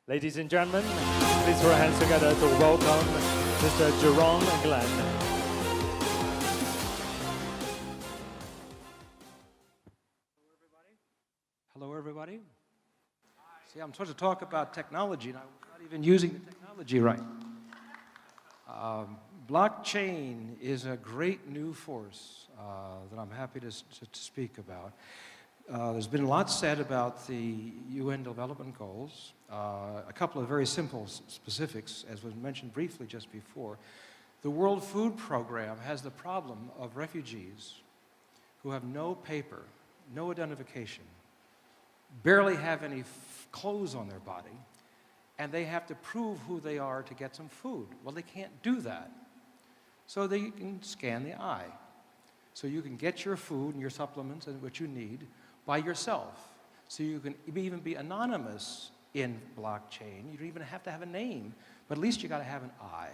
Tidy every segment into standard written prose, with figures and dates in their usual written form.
Ladies and gentlemen, please put your hands together to welcome Mr. Jerome Glenn. Hello, everybody. See, I'm supposed to talk about technology, and I'm not even using the technology right. Blockchain is a great new force that I'm happy to speak about. There's been lots said about the UN Development Goals. A couple of very simple specifics, as was mentioned briefly just before. The World Food Program has the problem of refugees who have no paper, no identification, barely have any clothes on their body, and they have to prove who they are to get some food. Well, they can't do that. So they can scan the eye. So you can get your food and your supplements and what you need by yourself. So you can even be anonymous in blockchain. You don't even have to have a name, but at least you got to have an eye.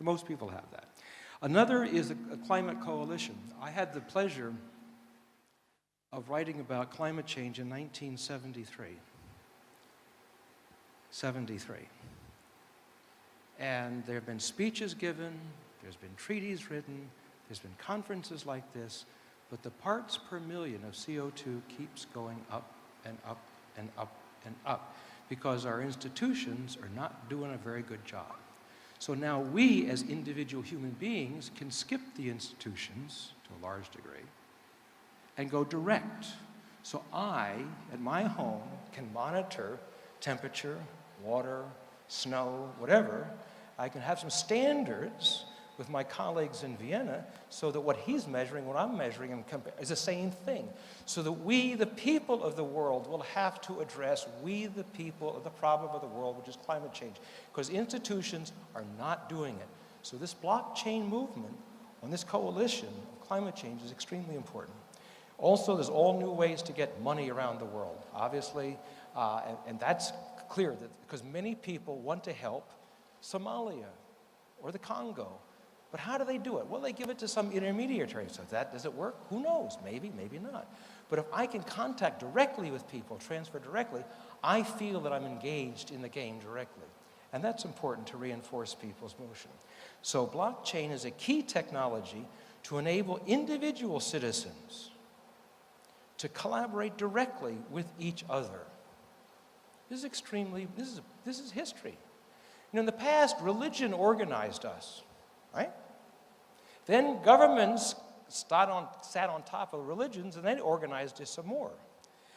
Most people have that. Another is a climate coalition. I had the pleasure of writing about climate change in 1973. 73. And there have been speeches given, there's been treaties written, there's been conferences like this, but the parts per million of CO2 keeps going up and up and up and up because our institutions are not doing a very good job. So now we, as individual human beings, can skip the institutions to a large degree and go direct. So I, at my home, can monitor temperature, water, snow, whatever. I can have some standards with my colleagues in Vienna so that what he's measuring, what I'm measuring, is the same thing. So that we, the people of the world, will have to address we, the people, of the problem of the world, which is climate change. Because institutions are not doing it. So this blockchain movement on this coalition of climate change is extremely important. Also, there's all new ways to get money around the world, obviously, and that's clear because many people want to help Somalia or the Congo. But how do they do it? Well, they give it to some intermediary. So does it work? Who knows? Maybe, maybe not. But if I can contact directly with people, transfer directly, I feel that I'm engaged in the game directly. And that's important to reinforce people's motion. So blockchain is a key technology to enable individual citizens to collaborate directly with each other. This is history. You know, in the past, religion organized us, right? Then governments sat on top of religions and then organized us some more.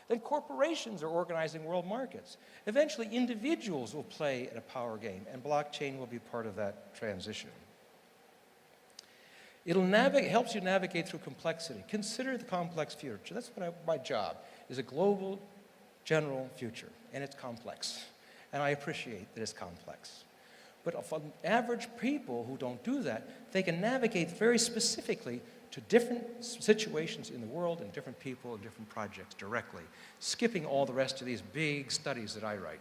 Then corporations are organizing world markets. Eventually, individuals will play at a power game, and blockchain will be part of that transition. Helps you navigate through complexity. Consider the complex future. That's what my job is, a global, general future, and it's complex. And I appreciate that it's complex. But for average people who don't do that, they can navigate very specifically to different situations in the world and different people and different projects directly, skipping all the rest of these big studies that I write.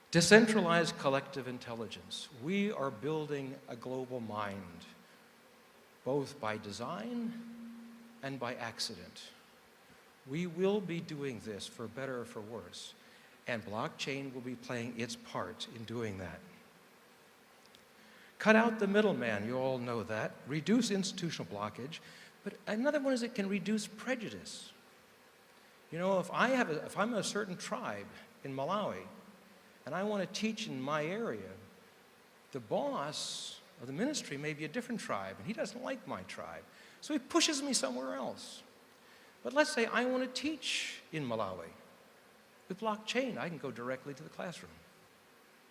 Decentralized collective intelligence. We are building a global mind, both by design and by accident. We will be doing this for better or for worse, and blockchain will be playing its part in doing that. Cut out the middleman, you all know that. Reduce institutional blockage, but another one is it can reduce prejudice. You know, if I'm a certain tribe in Malawi, and I want to teach in my area, the boss of the ministry may be a different tribe, and he doesn't like my tribe. So he pushes me somewhere else. But let's say I want to teach in Malawi. With blockchain, I can go directly to the classroom.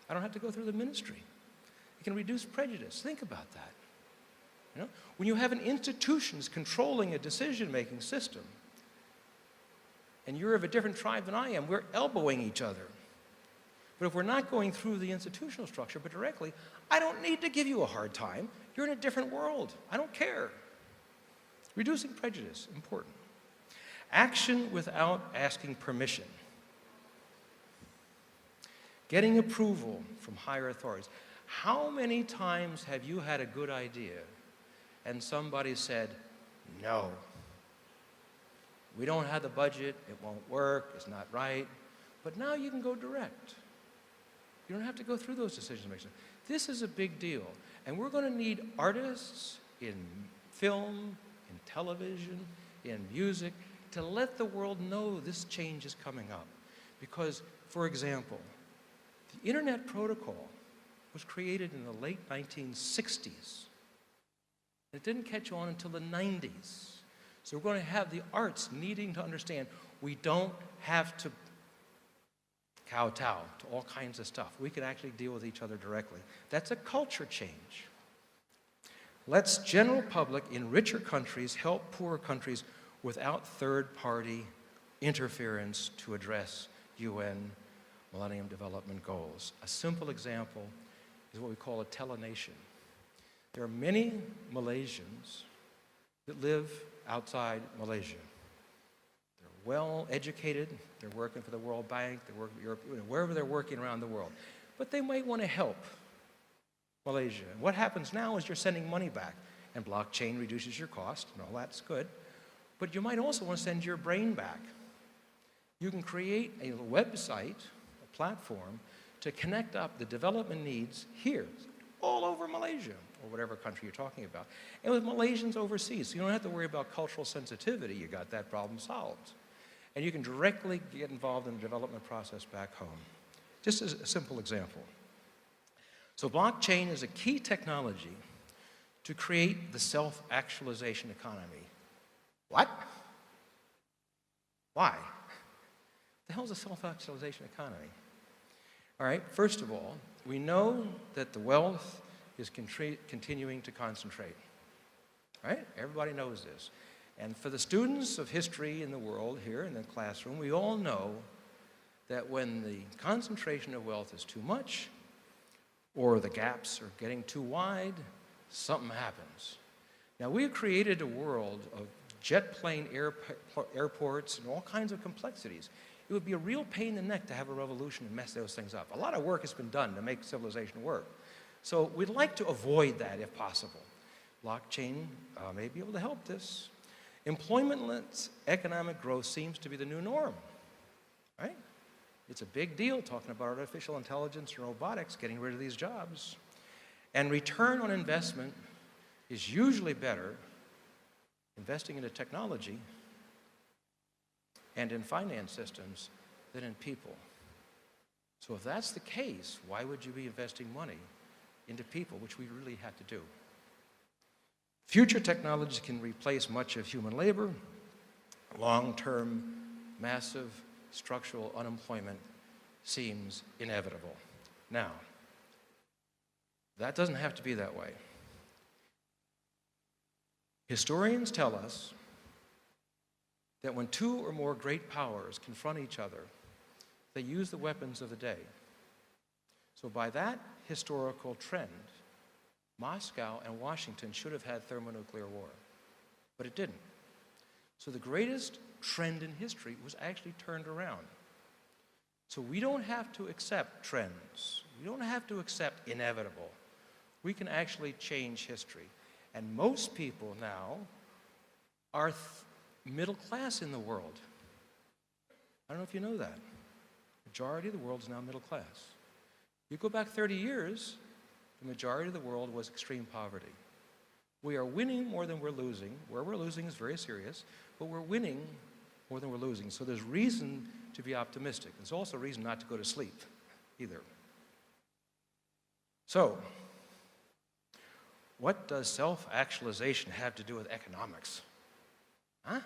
I don't have to go through the ministry. It can reduce prejudice. Think about that. You know, when you have an institutions controlling a decision-making system, and you're of a different tribe than I am, we're elbowing each other. But if we're not going through the institutional structure, but directly, I don't need to give you a hard time. You're in a different world. I don't care. Reducing prejudice, important. Action without asking permission. Getting approval from higher authorities. How many times have you had a good idea and somebody said, no, we don't have the budget, it won't work, it's not right. But now you can go direct. You don't have to go through those decision makers. This is a big deal. And we're going to need artists in film, in television, in music, to let the world know this change is coming up. Because, for example, the Internet Protocol was created in the late 1960s. It didn't catch on until the 90s. So we're going to have the arts needing to understand we don't have to kowtow to all kinds of stuff. We can actually deal with each other directly. That's a culture change. Let's general public in richer countries help poorer countries without third-party interference to address UN Millennium Development Goals. A simple example is what we call a telenation. There are many Malaysians that live outside Malaysia. They're well educated, they're working for the World Bank, they're working for Europe, wherever they're working around the world. But they might want to help Malaysia. And what happens now is you're sending money back, and blockchain reduces your cost, and all that's good. But you might also want to send your brain back. You can create a website, a platform, to connect up the development needs here, all over Malaysia, or whatever country you're talking about, and with Malaysians overseas. So you don't have to worry about cultural sensitivity. You got that problem solved. And you can directly get involved in the development process back home. Just as a simple example. So blockchain is a key technology to create the self-actualization economy. What? Why? The hell is a self-actualization economy? All right, first of all, we know that the wealth is continuing to concentrate. Right? Everybody knows this. And for the students of history in the world here in the classroom, we all know that when the concentration of wealth is too much, or the gaps are getting too wide, something happens. Now, we've created a world of jet plane airports and all kinds of complexities. It would be a real pain in the neck to have a revolution and mess those things up. A lot of work has been done to make civilization work. So we'd like to avoid that if possible. Blockchain may be able to help this. Employment-less economic growth seems to be the new norm, right? It's a big deal talking about artificial intelligence and robotics getting rid of these jobs. And return on investment is usually better investing into technology and in finance systems than in people. So if that's the case, why would you be investing money into people, which we really have to do? Future technologies can replace much of human labor. Long-term, massive structural unemployment seems inevitable. Now, that doesn't have to be that way. Historians tell us that when two or more great powers confront each other, they use the weapons of the day. So by that historical trend, Moscow and Washington should have had thermonuclear war, but it didn't. So the greatest trend in history was actually turned around. So we don't have to accept trends. We don't have to accept inevitable. We can actually change history. And most people now are middle class in the world. I don't know if you know that. The majority of the world is now middle class. You go back 30 years, the majority of the world was extreme poverty. We are winning more than we're losing. Where we're losing is very serious, but we're winning more than we're losing. So there's reason to be optimistic. There's also reason not to go to sleep either. So, what does self-actualization have to do with economics? Huh?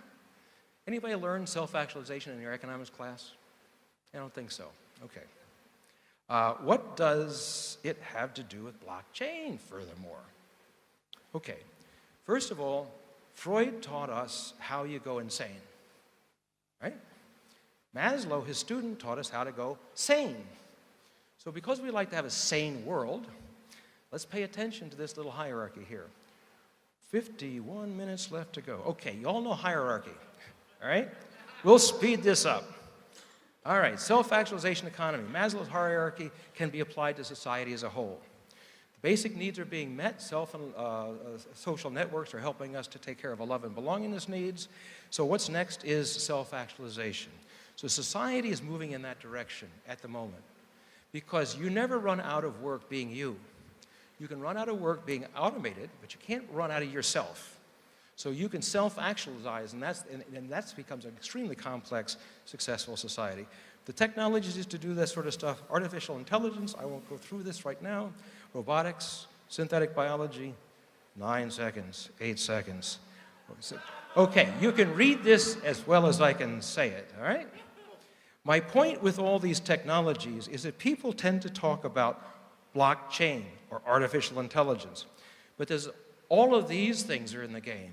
Anybody learn self-actualization in your economics class? I don't think so. Okay. What does it have to do with blockchain, furthermore? Okay. First of all, Freud taught us how you go insane, right? Maslow, his student, taught us how to go sane. So because we like to have a sane world, let's pay attention to this little hierarchy here. 51 minutes left to go. Okay, you all know hierarchy, all right? We'll speed this up. All right, self-actualization economy. Maslow's hierarchy can be applied to society as a whole. The basic needs are being met. Social networks are helping us to take care of our love and belongingness needs. So what's next is self-actualization. So society is moving in that direction at the moment, because you never run out of work being you. You can run out of work being automated, but you can't run out of yourself. So you can self-actualize, and that becomes an extremely complex, successful society. The technologies to do this sort of stuff: artificial intelligence, I won't go through this right now, robotics, synthetic biology, 9 seconds, 8 seconds. Okay, you can read this as well as I can say it, all right? My point with all these technologies is that people tend to talk about blockchain or artificial intelligence, but all of these things are in the game.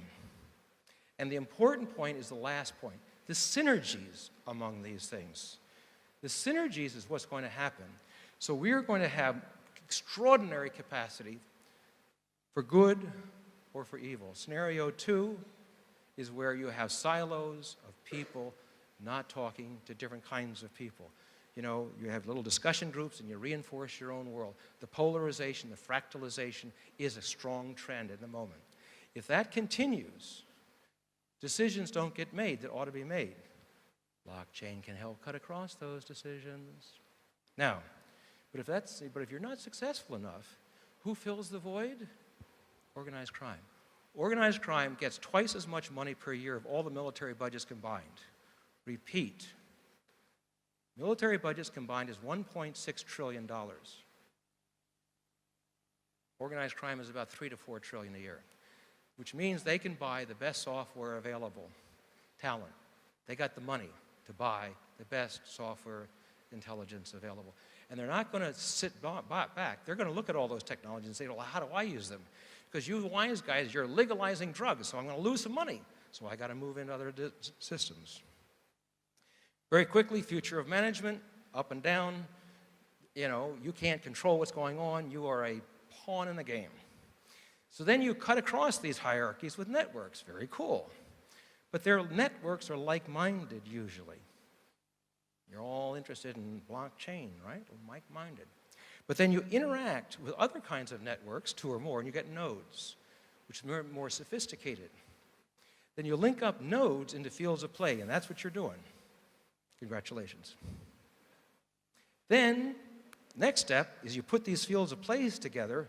And the important point is the last point, the synergies among these things. The synergies is what's going to happen. So we are going to have extraordinary capacity for good or for evil. Scenario 2 is where you have silos of people not talking to different kinds of people. You know, you have little discussion groups and you reinforce your own world. The polarization, the fractalization is a strong trend at the moment. If that continues, decisions don't get made that ought to be made. Blockchain can help cut across those decisions. Now, but if you're not successful enough, who fills the void? Organized crime. Organized crime gets twice as much money per year of all the military budgets combined. Repeat. Military budgets combined is $1.6 trillion. Organized crime is about $3 to $4 trillion a year, which means they can buy the best software available, talent. They got the money to buy the best software intelligence available. And they're not going to sit back. They're going to look at all those technologies and say, well, how do I use them? Because you wise guys, you're legalizing drugs, so I'm going to lose some money. So I got to move into other systems. Very quickly, future of management, up and down. You know, you can't control what's going on. You are a pawn in the game. So then you cut across these hierarchies with networks. Very cool. But their networks are like-minded usually. You're all interested in blockchain, right? Like-minded. But then you interact with other kinds of networks, 2 or more, and you get nodes, which are more sophisticated. Then you link up nodes into fields of play, and that's what you're doing. Congratulations. Then, next step is you put these fields of plays together,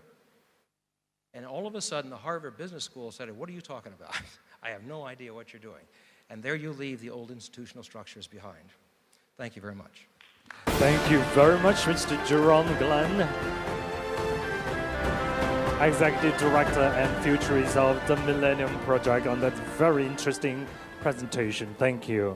and all of a sudden the Harvard Business School said, what are you talking about? I have no idea what you're doing. And there you leave the old institutional structures behind. Thank you very much. Thank you very much, Mr. Jerome Glenn, Executive Director and Futurist of the Millennium Project, on that very interesting presentation. Thank you.